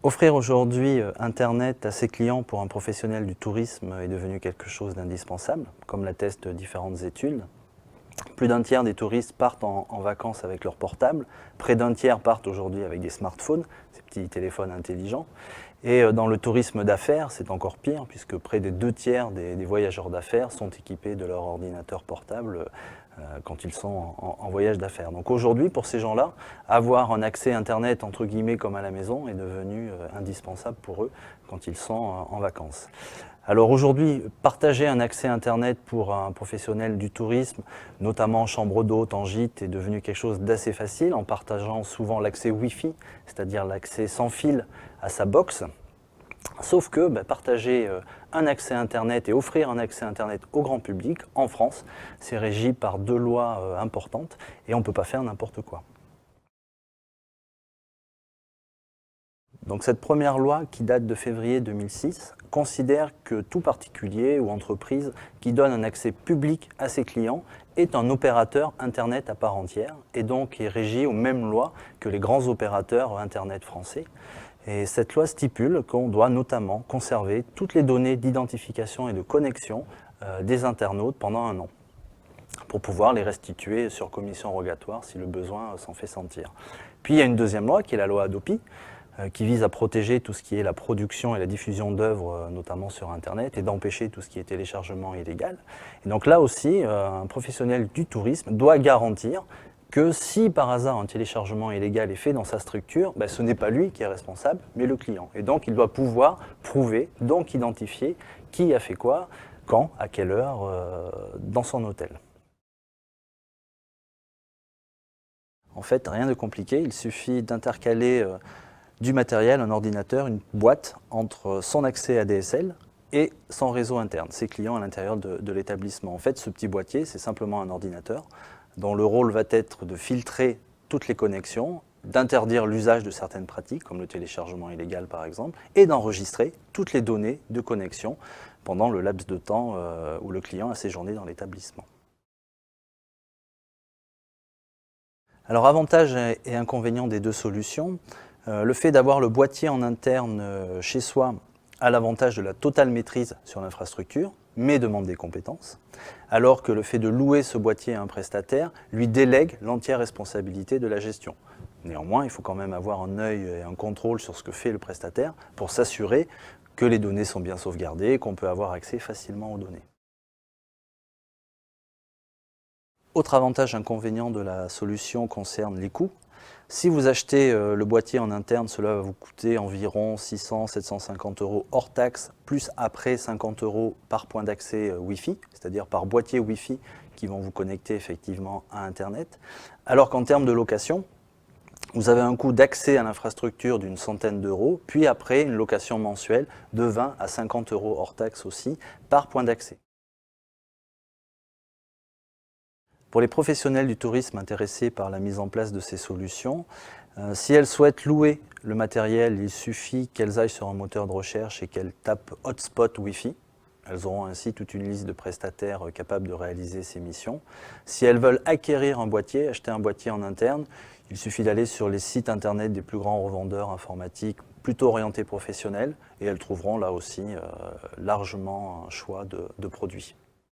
Offrir aujourd'hui Internet à ses clients pour un professionnel du tourisme est devenu quelque chose d'indispensable, comme l'attestent différentes études. Plus d'un tiers des touristes partent en vacances avec leur portable, près d'un tiers partent aujourd'hui avec des smartphones, ces petits téléphones intelligents. Et dans le tourisme d'affaires, c'est encore pire, puisque près des 2 tiers des voyageurs d'affaires sont équipés de leur ordinateur portable quand ils sont en voyage d'affaires. Donc aujourd'hui, pour ces gens-là, avoir un accès Internet entre guillemets comme à la maison est devenu indispensable pour eux quand ils sont en vacances. Alors aujourd'hui, partager un accès Internet pour un professionnel du tourisme, notamment en chambre d'hôte, en gîte, est devenu quelque chose d'assez facile en partageant souvent l'accès Wi-Fi, c'est-à-dire l'accès sans fil à sa box. Sauf que partager un accès Internet et offrir un accès Internet au grand public, en France, c'est régi par 2 lois importantes et on ne peut pas faire n'importe quoi. Donc cette première loi, qui date de février 2006, considère que tout particulier ou entreprise qui donne un accès public à ses clients est un opérateur Internet à part entière et donc est régi aux mêmes lois que les grands opérateurs Internet français. Et cette loi stipule qu'on doit notamment conserver toutes les données d'identification et de connexion des internautes pendant 1 an, pour pouvoir les restituer sur commission rogatoire si le besoin s'en fait sentir. Puis il y a une deuxième loi qui est la loi Hadopi, qui vise à protéger tout ce qui est la production et la diffusion d'œuvres, notamment sur Internet, et d'empêcher tout ce qui est téléchargement illégal. Et donc là aussi, un professionnel du tourisme doit garantir que si par hasard un téléchargement illégal est fait dans sa structure, ce n'est pas lui qui est responsable, mais le client. Et donc il doit pouvoir prouver, donc identifier qui a fait quoi, quand, à quelle heure, dans son hôtel. En fait, rien de compliqué, il suffit d'intercaler du matériel, un ordinateur, une boîte entre son accès ADSL et son réseau interne, ses clients à l'intérieur de l'établissement. En fait, ce petit boîtier, c'est simplement un ordinateur dont le rôle va être de filtrer toutes les connexions, d'interdire l'usage de certaines pratiques, comme le téléchargement illégal par exemple, et d'enregistrer toutes les données de connexion pendant le laps de temps où le client a séjourné dans l'établissement. Alors, avantages et inconvénients des 2 solutions. Le fait d'avoir le boîtier en interne chez soi a l'avantage de la totale maîtrise sur l'infrastructure, mais demande des compétences, alors que le fait de louer ce boîtier à un prestataire lui délègue l'entière responsabilité de la gestion. Néanmoins, il faut quand même avoir un œil et un contrôle sur ce que fait le prestataire pour s'assurer que les données sont bien sauvegardées et qu'on peut avoir accès facilement aux données. Autre avantage inconvénient de la solution concerne les coûts. Si vous achetez le boîtier en interne, cela va vous coûter environ 600-750 € hors taxe, plus après 50 € par point d'accès Wi-Fi, c'est-à-dire par boîtier Wi-Fi qui vont vous connecter effectivement à Internet. Alors qu'en termes de location, vous avez un coût d'accès à l'infrastructure d'une centaine d'euros, puis après une location mensuelle de 20 à 50 € hors taxe aussi par point d'accès. Pour les professionnels du tourisme intéressés par la mise en place de ces solutions, si elles souhaitent louer le matériel, il suffit qu'elles aillent sur un moteur de recherche et qu'elles tapent « hotspot Wi-Fi ». Elles auront ainsi toute une liste de prestataires capables de réaliser ces missions. Si elles veulent acquérir un boîtier, acheter un boîtier en interne, il suffit d'aller sur les sites internet des plus grands revendeurs informatiques plutôt orientés professionnels et elles trouveront là aussi largement un choix de produits.